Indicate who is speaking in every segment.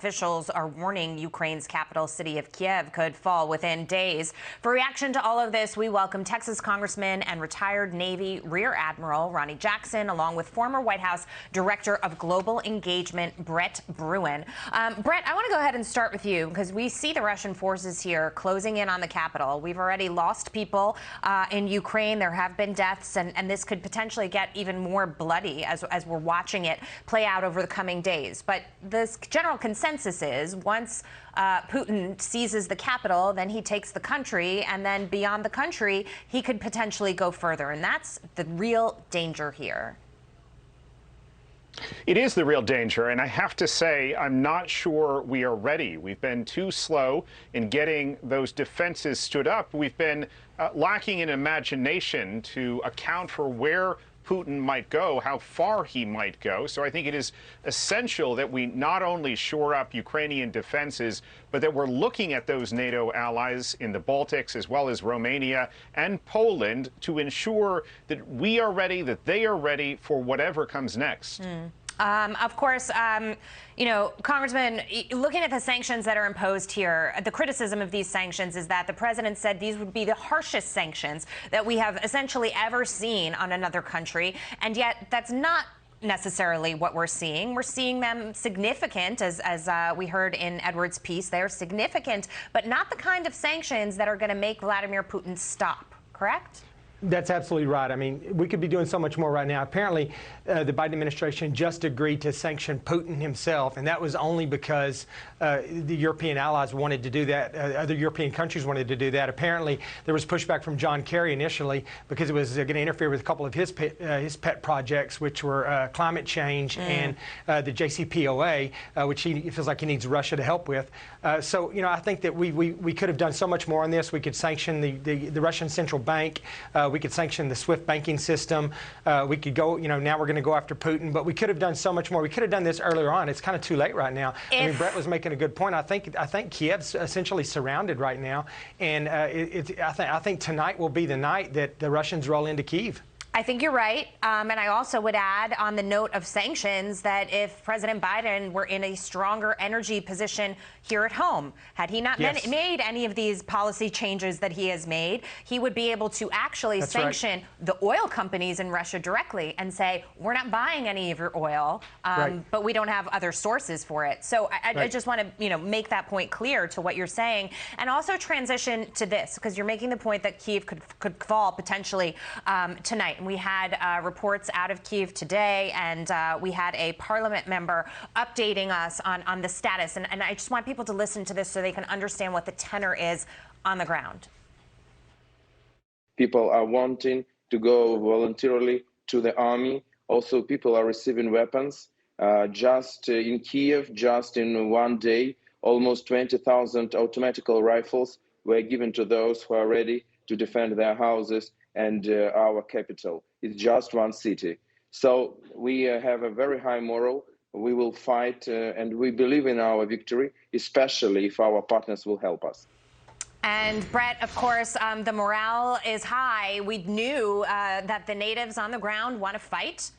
Speaker 1: Officials are warning Ukraine's capital city of Kyiv could fall within days. For reaction to all of this, we welcome Texas Congressman and retired Navy Rear Admiral Ronny Jackson, along with former White House Director of Global Engagement Brett Bruen. Brett, I want to go ahead and start with you because we see the Russian forces here closing in on the capital. We've already lost people in Ukraine. There have been deaths, and this could potentially get even more bloody as we're watching it play out over the coming days. But this general consensus is once Putin seizes the capital, then he takes the country, and then beyond the country, he could potentially go further. And that's the real danger here.
Speaker 2: It is the real danger, and I have to say, I'm not sure we are ready. We've been too slow in getting those defenses stood up. We've been lacking in imagination to account for where Putin might go, how far he might go. So I think it is essential that we not only shore up Ukrainian defenses, but that we're looking at those NATO allies in the Baltics as well as Romania and Poland to ensure that we are ready, that they are ready for whatever comes next.
Speaker 1: Of course, you know, Congressman, looking at the sanctions that are imposed here, the criticism of these sanctions is that the president said these would be the harshest sanctions that we have essentially ever seen on another country. And yet that's not necessarily what we're seeing. We're seeing them significant, as we heard in Edward's piece. They're significant, but not the kind of sanctions that are going to make Vladimir Putin stop, correct?
Speaker 3: That's absolutely right. I mean, we could be doing so much more right now. Apparently, the Biden administration just agreed to sanction Putin himself, and that was only because the European allies wanted to do that. Other European countries wanted to do that. Apparently, there was pushback from John Kerry initially because it was going to interfere with a couple of his pet projects, which were climate change and the JCPOA, which he feels like he needs Russia to help with. So, you know, I think that we could have done so much more on this. We could sanction the Russian central bank. We could sanction the SWIFT banking system. We could go, you know, now we're going to go after Putin, but we could have done so much more. We could have done this earlier on. It's kind of too late right now. I mean, Brett was making a good point. I think Kyiv's essentially surrounded right now, and I think tonight will be the night that the Russians roll into Kyiv.
Speaker 1: I think you're right. And I also would add on the note of sanctions that if President Biden were in a stronger energy position here at home, had he not made any of these policy changes that he has made, he would be able to actually sanction the oil companies in Russia directly and say, we're not buying any of your oil, but we don't have other sources for it. So I just want to, you know, make that point clear to what you're saying, and also transition to this, because you're making the point that Kyiv could fall potentially tonight. And we had reports out of Kyiv today, and we had a parliament member updating us on the status. And I just want people to listen to this so they can understand what the tenor is on the ground.
Speaker 4: People are wanting to go voluntarily to the army. Also, people are receiving weapons. Just in Kyiv, just in one day, almost 20,000 automatic rifles were given to those who are ready to defend their houses and our capital. It's just one city. So we have a very high moral. We will fight, and we believe in our victory, especially if our partners will help us.
Speaker 1: And Brett, of course, the morale is high. We knew that the natives on the ground want to fight.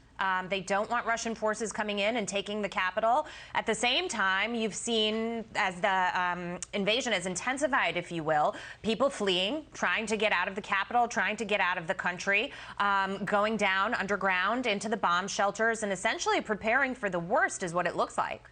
Speaker 1: They don't want Russian forces coming in and taking the capital. At the same time, you've seen, as the invasion has intensified, if you will, people fleeing, trying to get out of the capital, trying to get out of the country, going down underground into the bomb shelters, and essentially preparing for the worst is what it looks like.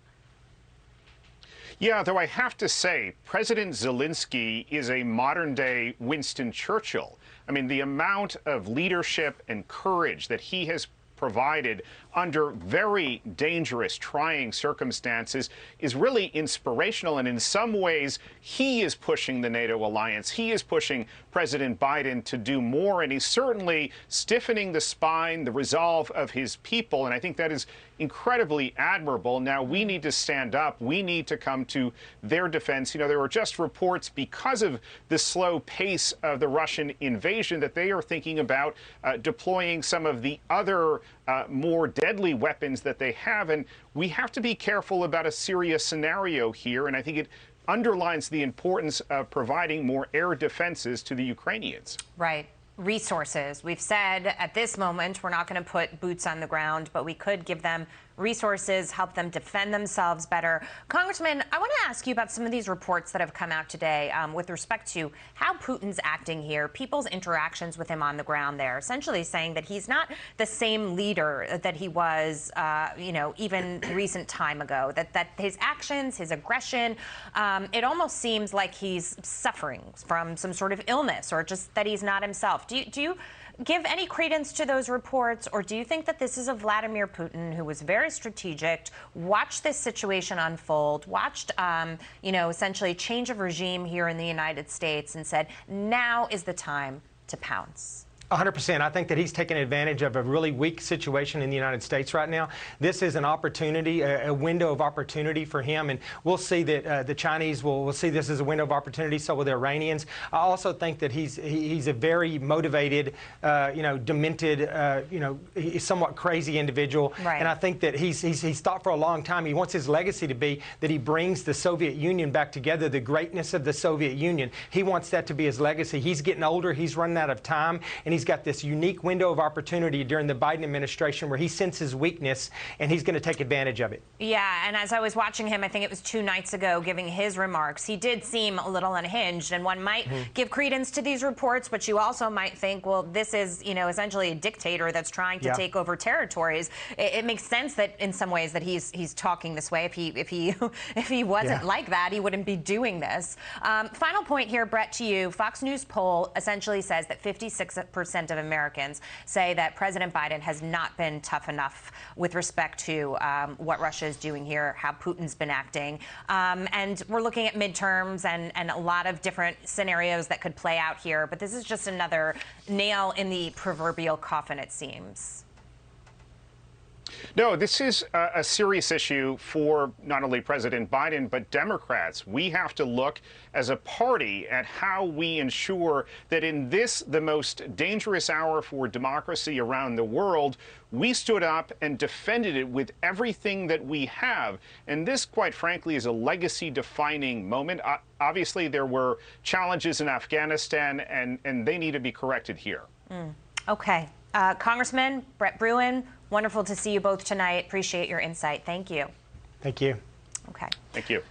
Speaker 2: Yeah, though I have to say, President Zelenskyy is a modern-day Winston Churchill. I mean, the amount of leadership and courage that he has provided under very dangerous, trying circumstances is really inspirational. And in some ways, he is pushing the NATO alliance. He is pushing President Biden to do more. And he's certainly stiffening the spine, the resolve of his people. And I think that is incredibly admirable. Now, we need to stand up. We need to come to their defense. You know, there were just reports because of the slow pace of the Russian invasion that they are thinking about deploying some of the other more deadly weapons that they have. And we have to be careful about a serious scenario here. And I think it underlines the importance of providing more air defenses to the Ukrainians.
Speaker 1: Right. Resources. We've said at this moment we're not going to put boots on the ground, but we could give them resources, help them defend themselves better. Congressman, I want to ask you about some of these reports that have come out today with respect to how Putin's acting here, people's interactions with him on the ground there, essentially saying that he's not the same leader that he was, even recent time ago, that his actions, his aggression, it almost seems like he's suffering from some sort of illness or just that he's not himself. Do you give any credence to those reports, or do you think that this is a Vladimir Putin who was very strategic, watched this situation unfold, watched, essentially change of regime here in the United States and said, now is the time to pounce?
Speaker 3: 100%. I think that he's taken advantage of a really weak situation in the United States right now. This is an opportunity, a window of opportunity for him, and we'll see that the Chinese will see this as a window of opportunity. So will the Iranians. I also think that he's a very motivated, demented, somewhat crazy individual.
Speaker 1: Right.
Speaker 3: And I think that he's thought for a long time. He wants his legacy to be that he brings the Soviet Union back together, the greatness of the Soviet Union. He wants that to be his legacy. He's getting older. He's running out of time, and he's got this unique window of opportunity during the Biden administration where he senses weakness, and he's going to take advantage of it.
Speaker 1: Yeah, and as I was watching him, I think it was 2 nights ago, giving his remarks, he did seem a little unhinged, and one might give credence to these reports, but you also might think, well, this is, essentially a dictator that's trying to take over territories. It makes sense that in some ways that he's talking this way. If he wasn't like that, he wouldn't be doing this. Final point here, Brett, to you. Fox News poll essentially says that 56% of Americans say that President Biden has not been tough enough with respect to what Russia is doing here, how Putin's been acting. And we're looking at midterms and a lot of different scenarios that could play out here. But this is just another nail in the proverbial coffin, it seems.
Speaker 2: No, this is a serious issue for not only President Biden, but Democrats. We have to look as a party at how we ensure that in this, the most dangerous hour for democracy around the world, we stood up and defended it with everything that we have. And this, quite frankly, is a legacy-defining moment. Obviously, there were challenges in Afghanistan, and they need to be corrected here.
Speaker 1: Okay. Congressman Brett Bruen, wonderful to see you both tonight. Appreciate your insight. Thank you.
Speaker 3: Thank you.
Speaker 1: Okay.
Speaker 2: Thank you.